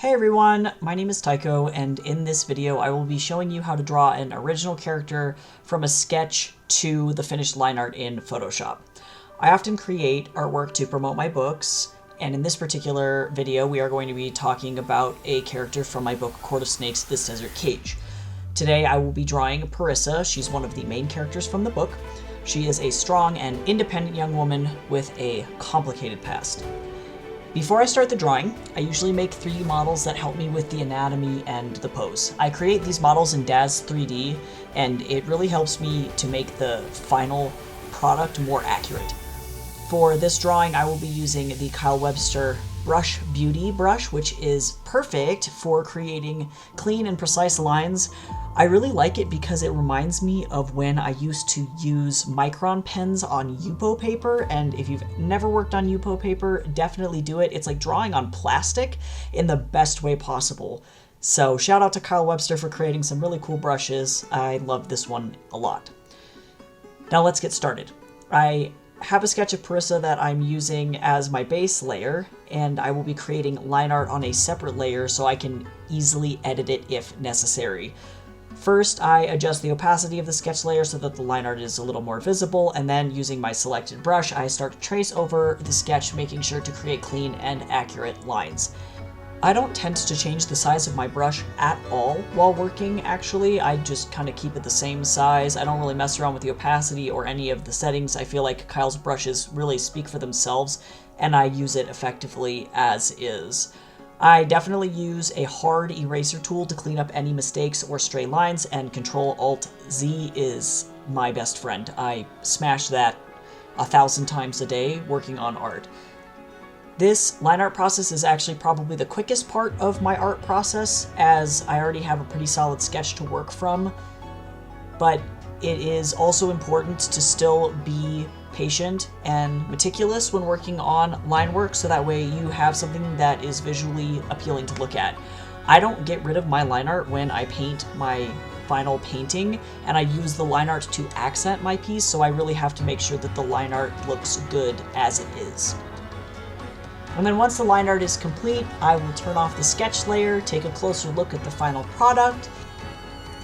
Hey everyone, my name is Tycho, and in this video I will be showing you how to draw an original character from a sketch to the finished line art in Photoshop. I often create artwork to promote my books, and in this particular video we are going to be talking about a character from my book Court of Snakes, This Desert Cage. Today I will be drawing Parisa. She's one of the main characters from the book. She is a strong and independent young woman with a complicated past. Before I start the drawing, I usually make 3D models that help me with the anatomy and the pose. I create these models in DAZ 3D, and it really helps me to make the final product more accurate. For this drawing, I will be using the Kyle Webster Brush Beauty brush, which is perfect for creating clean and precise lines. I really like it because it reminds me of when I used to use micron pens on Yupo paper, and if you've never worked on Yupo paper, definitely do it. It's like drawing on plastic in the best way possible. So shout out to Kyle Webster for creating some really cool brushes. I love this one a lot. Now let's get started. I have a sketch of Parisa that I'm using as my base layer, and I will be creating line art on a separate layer so I can easily edit it if necessary. First, I adjust the opacity of the sketch layer so that the line art is a little more visible, and then using my selected brush, I start to trace over the sketch, making sure to create clean and accurate lines. I don't tend to change the size of my brush at all while working, actually. I just kind of keep it the same size. I don't really mess around with the opacity or any of the settings. I feel like Kyle's brushes really speak for themselves, and I use it effectively as is. I definitely use a hard eraser tool to clean up any mistakes or stray lines, and Control-Alt-Z is my best friend. I smash that 1,000 times a day working on art. This line art process is actually probably the quickest part of my art process, as I already have a pretty solid sketch to work from, but it is also important to still be patient and meticulous when working on line work, so that way you have something that is visually appealing to look at. I don't get rid of my line art when I paint my final painting, and I use the line art to accent my piece, so I really have to make sure that the line art looks good as it is. And then once the line art is complete, I will turn off the sketch layer, take a closer look at the final product.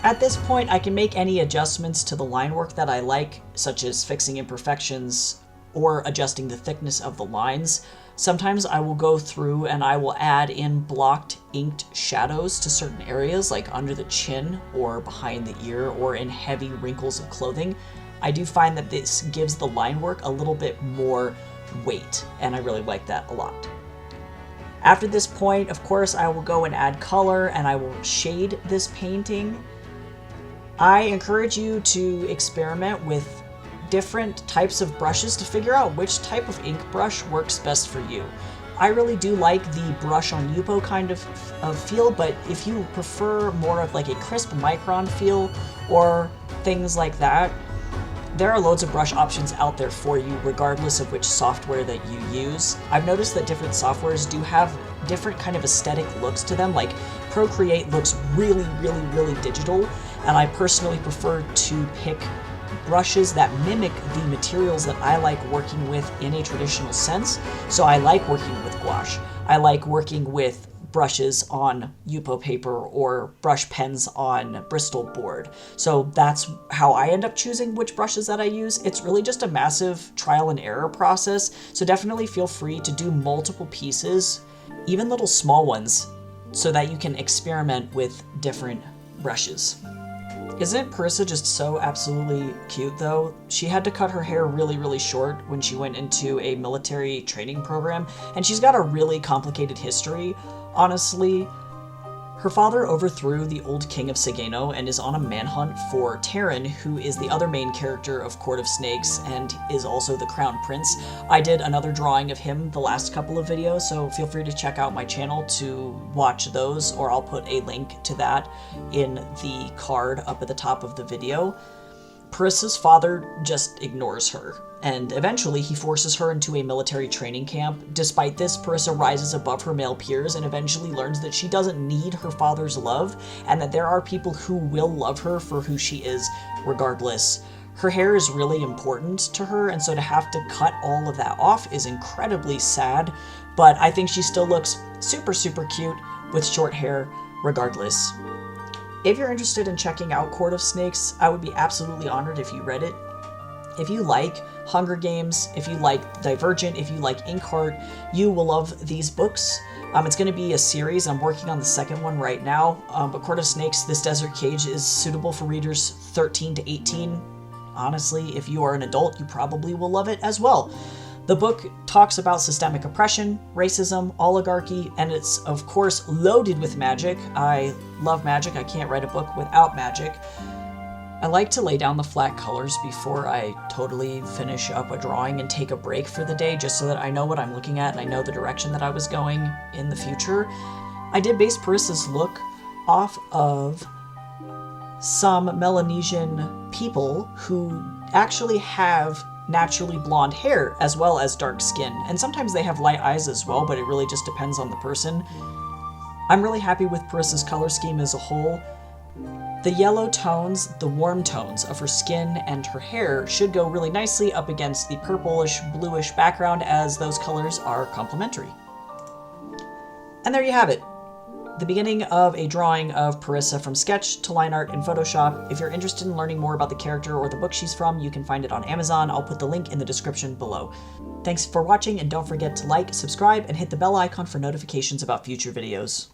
At this point, I can make any adjustments to the line work that I like, such as fixing imperfections or adjusting the thickness of the lines. Sometimes I will go through and I will add in blocked inked shadows to certain areas, like under the chin or behind the ear or in heavy wrinkles of clothing. I do find that this gives the line work a little bit more weight, and I really like that a lot. After this point, of course, I will go and add color, and I will shade this painting. I encourage you to experiment with different types of brushes to figure out which type of ink brush works best for you. I really do like the brush on Yupo kind of feel, but if you prefer more of like a crisp micron feel or things like that, there are loads of brush options out there for you, regardless of which software that you use. I've noticed that different softwares do have different kind of aesthetic looks to them. Like Procreate looks really, really, really digital, and I personally prefer to pick brushes that mimic the materials that I like working with in a traditional sense. So I like working with gouache. I like working with brushes on Yupo paper or brush pens on Bristol board. So that's how I end up choosing which brushes that I use. It's really just a massive trial and error process, so definitely feel free to do multiple pieces, even little small ones, so that you can experiment with different brushes. Isn't Parisa just so absolutely cute though? She had to cut her hair really, really short when she went into a military training program, and she's got a really complicated history. Honestly, her father overthrew the old king of Sageno and is on a manhunt for Terran, who is the other main character of Court of Snakes and is also the crown prince. I did another drawing of him the last couple of videos, so feel free to check out my channel to watch those, or I'll put a link to that in the card up at the top of the video. Parisa's father just ignores her, and eventually he forces her into a military training camp. Despite this, Parisa rises above her male peers and eventually learns that she doesn't need her father's love, and that there are people who will love her for who she is regardless. Her hair is really important to her, and so to have to cut all of that off is incredibly sad, but I think she still looks super, super cute with short hair regardless. If you're interested in checking out Court of Snakes, I would be absolutely honored if you read it. If you like Hunger Games, if you like Divergent, if you like Inkheart, you will love these books. It's going to be a series. I'm working on the second one right now, but Court of Snakes, This Desert Cage is suitable for readers 13 to 18. Honestly, if you are an adult, you probably will love it as well. The book talks about systemic oppression, racism, oligarchy, and it's, of course, loaded with magic. I love magic. I can't write a book without magic. I like to lay down the flat colors before I totally finish up a drawing and take a break for the day, just so that I know what I'm looking at and I know the direction that I was going in the future. I did base Parisa's look off of some Melanesian people who actually have naturally blonde hair as well as dark skin, and sometimes they have light eyes as well, but it really just depends on the person. I'm really happy with Parisa's color scheme as a whole. The yellow tones, the warm tones of her skin and her hair should go really nicely up against the purplish, bluish background, as those colors are complementary. And there you have it. The beginning of a drawing of Parisa from sketch to line art in Photoshop. If you're interested in learning more about the character or the book she's from, you can find it on Amazon. I'll put the link in the description below. Thanks for watching, and don't forget to like, subscribe, and hit the bell icon for notifications about future videos.